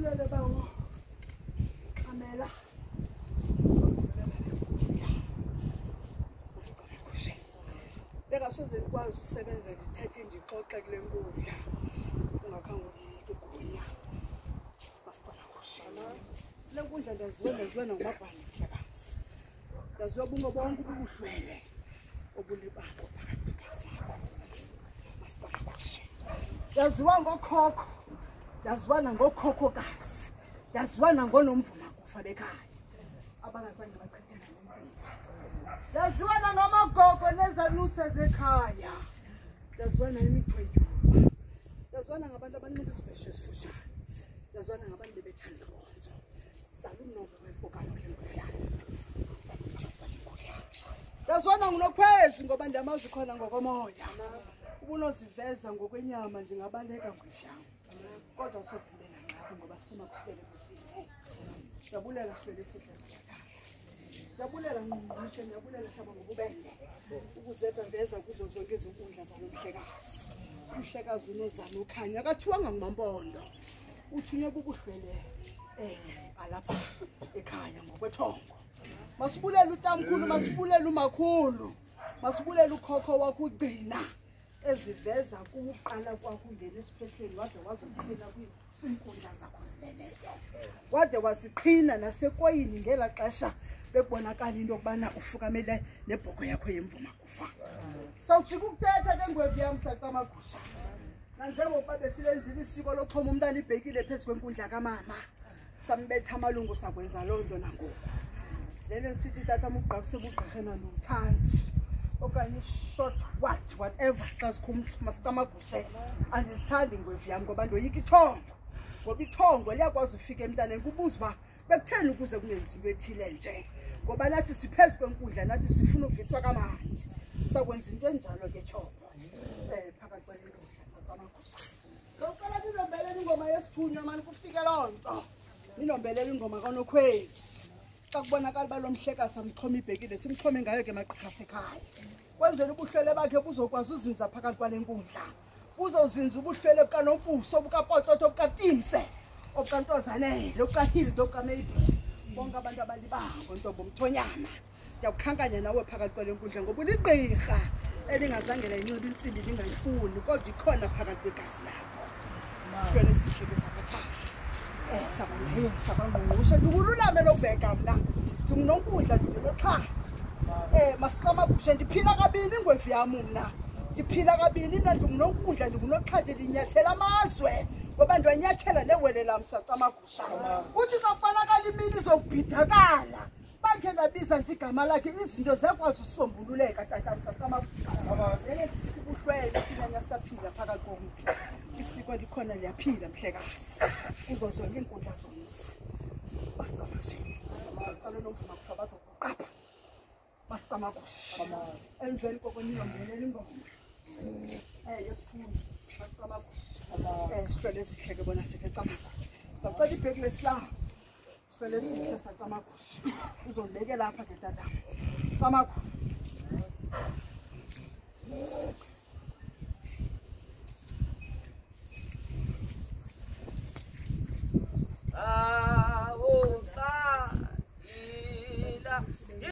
Ubuhlwele bawo Amela Bekasoze ikwazi usebenza ndithethe ndixoxe kule nkundla ungakhange umuntu gonya Masicela kushela le nkundla ndaziwe nangomabhali mhlakazi ndaziwe bungo bonke ubuhlwele obulibako phakathi kwegazi lakho Masicela kushela ndaziwa ngokhokho ndaziwa nangokhokhokazi ndaziwa nangonomvuma kufa bekhaya abangazange bachithana nentsini ndaziwa nangamagogo nezanuse zekhaya ndaziwa nemithwetyulwa ndaziwa ngabantu abanxiba izibheshe ezifutshane ndaziwa ngabantu bebethanda inkonzo tsala umnombo wemfokalo lengofyana ndaziwa ngunokhwezi ngoba ndiyamazi khona ngokomoya ubunoziveza ngokwenyama ndingabaleka ngofyana kodwa sozibe nangxaki ngoba sifuna kusibele kusini ndiyabulela sihlele sihle siyathanda ndiyabulela ngqungqushe ndiyabulela hlaba ngobubende ukuzeka veza kuzo zonke izinkundla zalomhlekazi umhlekazi unozana ukhanya akathiwanga ngumampondo uthunywe bubuhlwele alapha ekhaya ngokwethongo masibulele utamkhulu masibulele umakhulu masibulele ukhokho wakho ugcina eziveza kuqala kwakho ungena esiphepheni wade wazoqhina kwiinkundla zakho zileleyo wade wasiqhina nasekoyini ngela xesha bekubonakala into yokubana ufukamele nebhoko yakho yemvuma kufa sawujika ukuthetha ke ngwevu yam sacamagusha nanjengokuba besilenzile isiko loxhoma umntana ibhekile phezu kwenkundla kamama sambetha amalungu sakwenza loo nto nangoku lele sithi tata mugqakuse bugqirhena nothandi okanye short whatever xa sikhumasikamagushe andisithandi ngwevu yam ngoba ndoyika ithongo ngoba ithongo liyakwazi ufika emntaneni kubuza uba bekutheni ukuze kungenziwe ethile nje ngoba nathi siphezu kwenkundla nathi sifuna uviswa kamandi sakwenza into enjalo ke tshobo phakathi kwale nkundla sakamagusha sokuqala ninombelela ingoma yesithunywa mani kufike loo nto ninombelela ingoma kanokhwezi xa kubonakala uba lo mhlekazi amxhoma ibhekile simxhome ngayo ke maqhirha sekhaya kwenzela ubuhlwele bakhe buzokwazi uzinza phakathi kwale nkundla buzozinza ubuhlwele bukanomfuso bukapototo bukatimse obukantozanele obukahildo obukameyibhi bonke abantu abalibango ntombo mthonyana ndiyakukhankanya nawe phakathi kwale nkundla ngoba uligqirha elingazange layinxiba intsimbi lingayifuni kodwa ikhona phakathi kwegazi lakho sihlwele sihle ke sabathahla sabanaye sabangqungqushe ndikululame lokubheka mna ndingunonkundla ndingunoxhanti masikamagushe ndiphila kabini ingwevu yam mna ndiphila kabini mna ndingunonkundla ndingunoxhanti ndinyathela amazwe ngoba ndiwanyathela newele lam sacamagusha kuthi zokubonakala imini zokubhidakala bakhe ndabiza nje igama lakhe izinto ziyakwazi usombululeka tatam sacamagusha lele ndisithi ubuhlwele sinyanya saphila phakathi komntu isiko likhona liyaphila mhlekazi kuzo zonke iinkundla zomzi masicamagushe aqale nomvuma kufa bazokuqapha masicamagushe emveni koko ninombelela ingoma yesithunzi masicamagushe sihlwele sihle ke bona nje ke camagusha sacela ibheki lesilamu sihlwele sihle sacamagusha uzondibekela apha ke tatam camagusha